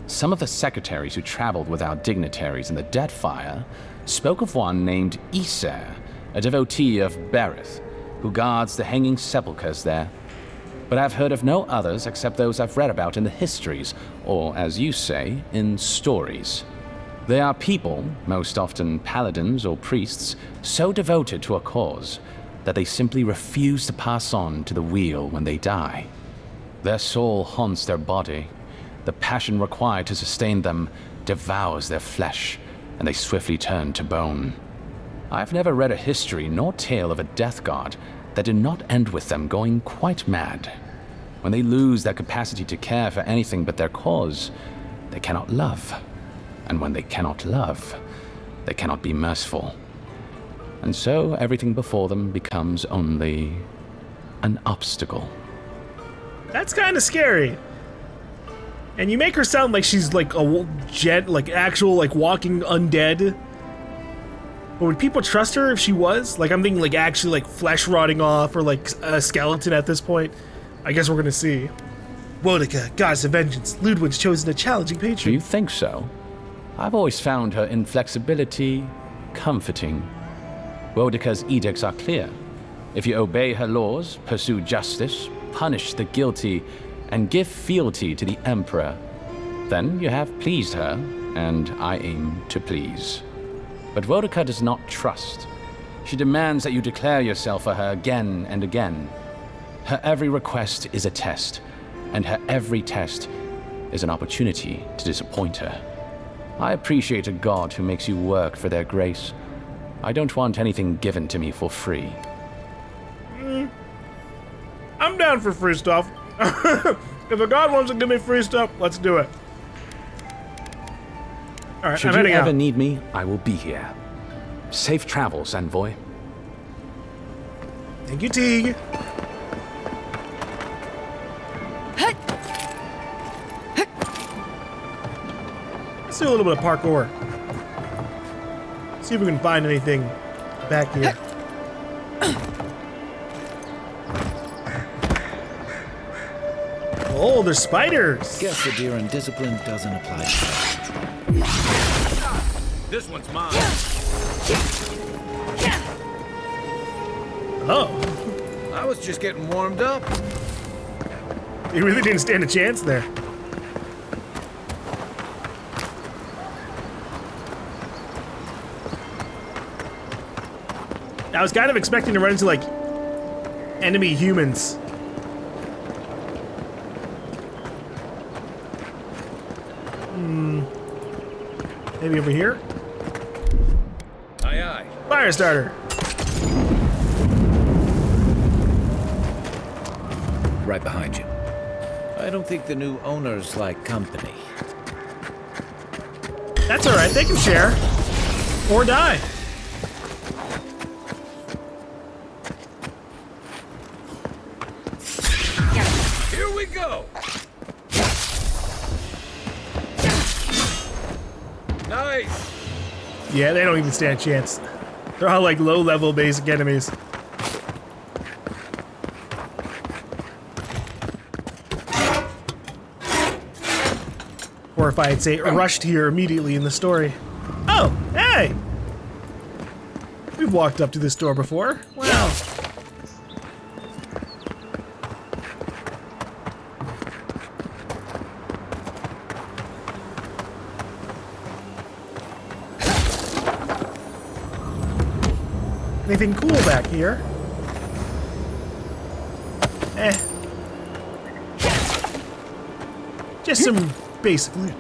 Some of the secretaries who traveled with our dignitaries in the Deathfire spoke of one named Iser, a devotee of Berith, who guards the hanging sepulchres there. But I've heard of no others except those I've read about in the histories, or, as you say, in stories. They are people, most often paladins or priests, so devoted to a cause that they simply refuse to pass on to the wheel when they die. Their soul haunts their body. The passion required to sustain them devours their flesh, and they swiftly turn to bone. I've never read a history nor tale of a Death Guard that did not end with them going quite mad. When they lose their capacity to care for anything but their cause, they cannot love. And when they cannot love, they cannot be merciful. And so everything before them becomes only an obstacle. That's kind of scary. And you make her sound like she's like a actual like walking undead. But would people trust her if she was? Like, I'm thinking, like, actually, like, flesh rotting off or, like, a skeleton at this point. I guess we're gonna see. Boudica, goddess of vengeance. Ludwig's chosen a challenging patron. Do you think so? I've always found her inflexibility comforting. Boudica's edicts are clear. If you obey her laws, pursue justice, punish the guilty, and give fealty to the Emperor, then you have pleased her, and I aim to please. But Boudica does not trust. She demands that you declare yourself for her again and again. Her every request is a test, and her every test is an opportunity to disappoint her. I appreciate a god who makes you work for their grace. I don't want anything given to me for free. I'm down for free stuff. If a god wants to give me free stuff, let's do it. All right, Should you ever need me, I will be here. Safe travels, envoy. Thank you, Tycg. Let's do a little bit of parkour. See if we can find anything back here. Oh, there's spiders. Guess the deer and discipline doesn't apply. This one's mine. Oh. I was just getting warmed up. He really didn't stand a chance there. I was kind of expecting to run into, like, enemy humans. Maybe over here? Aye, aye. Fire starter. Right behind you. I don't think the new owners like company. That's alright, they can share. Or die. Here we go. Nice. Yeah, they don't even stand a chance. They're all like low-level basic enemies. Or if I'd say rushed here immediately in the story. Oh, hey! We've walked up to this door before. Wow. Anything cool back here? Eh. Just some basic loot.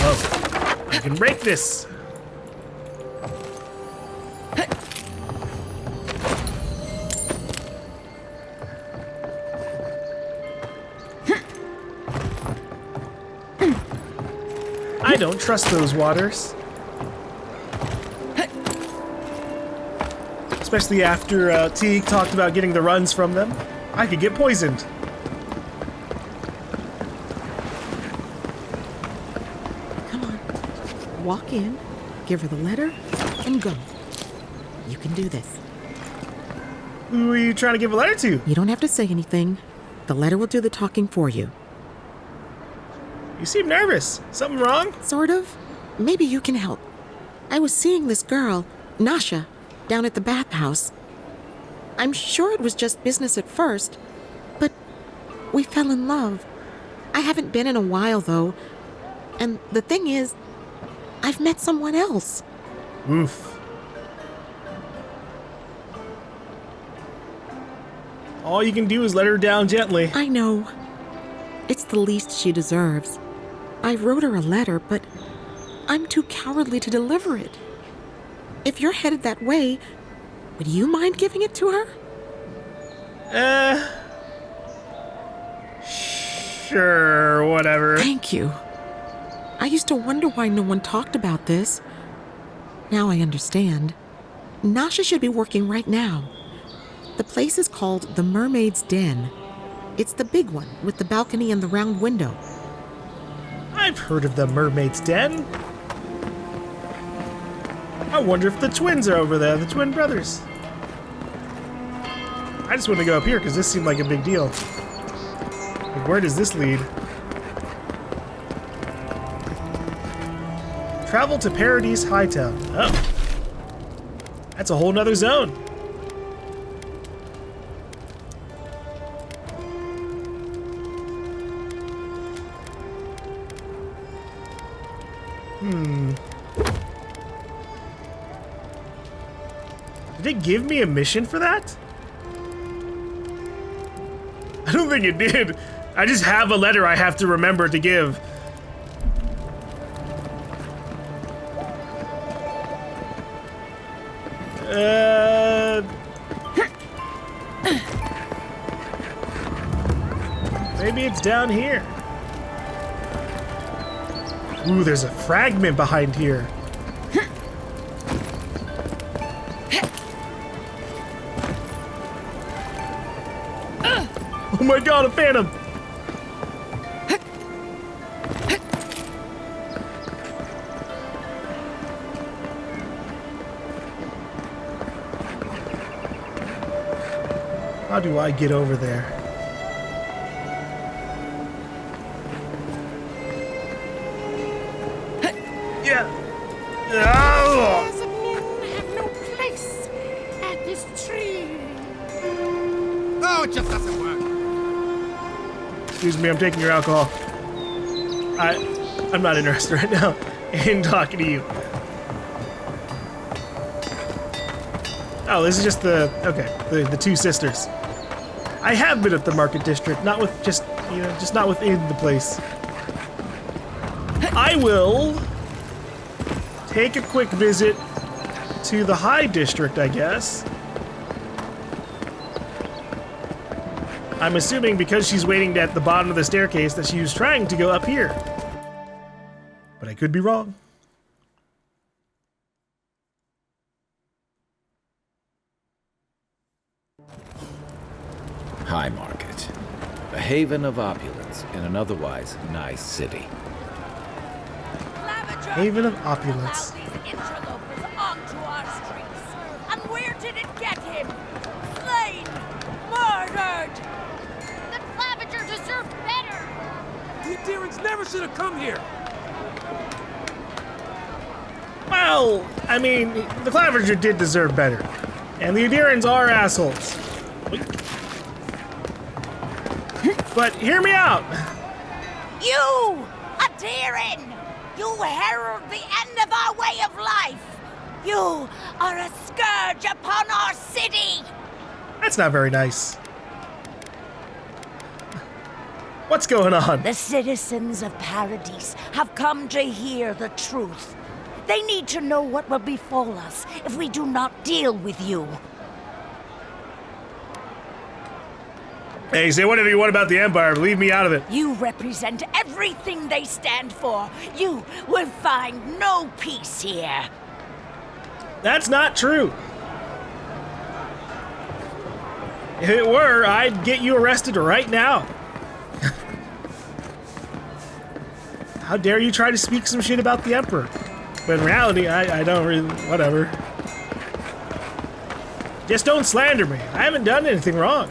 Oh, I can break this. I don't trust those waters. Especially after Tycg talked about getting the runs from them. I could get poisoned. Come on. Walk in, give her the letter, and go. You can do this. Who are you trying to give a letter to? You don't have to say anything. The letter will do the talking for you. You seem nervous. Something wrong? Sort of. Maybe you can help. I was seeing this girl, Nasha, down at the bathhouse. I'm sure it was just business at first, but we fell in love. I haven't been in a while, though. And the thing is, I've met someone else. Oof. All you can do is let her down gently. I know. It's the least she deserves. I wrote her a letter, but I'm too cowardly to deliver it. If you're headed that way, would you mind giving it to her? Sure, whatever. Thank you. I used to wonder why no one talked about this. Now I understand. Nasha should be working right now. The place is called the Mermaid's Den. It's the big one with the balcony and the round window. I've heard of the Mermaid's Den. I wonder if the twins are over there, the twin brothers. I just want to go up here because this seemed like a big deal. Like, where does this lead? Travel to Paradise Hightown. Oh. That's a whole nother zone. Did it give me a mission for that? I don't think it did. I just have a letter I have to remember to give. Maybe it's down here. Ooh, there's a fragment behind here. Oh my god, a phantom! How do I get over there? Yeah. Oh. Have no place at this tree. Oh, it just doesn't work. Excuse me, I'm taking your alcohol. I'm not interested right now in talking to you. Oh, this is just the two sisters. I have been at the market district, not with just not within the place. I will take a quick visit to the high district, I guess. I'm assuming because she's waiting at the bottom of the staircase that she was trying to go up here. But I could be wrong. High Market. A haven of opulence in an otherwise nice city. Haven of opulence. Interlopers onto our streets. And where did it get him? Slain! Murdered! The Clavager deserved better! The Adirans never should have come here! Well, I mean, the Clavager did deserve better. And the Adirans are assholes. But hear me out! You! Adiran! You herald the end of our way of life! You are a scourge upon our city! That's not very nice. What's going on? The citizens of Paradise have come to hear the truth. They need to know what will befall us if we do not deal with you. Hey, say whatever you want about the Empire, but leave me out of it. You represent everything they stand for. You will find no peace here. That's not true. If it were, I'd get you arrested right now. How dare you try to speak some shit about the Emperor? But in reality, I don't really, whatever. Just don't slander me. I haven't done anything wrong.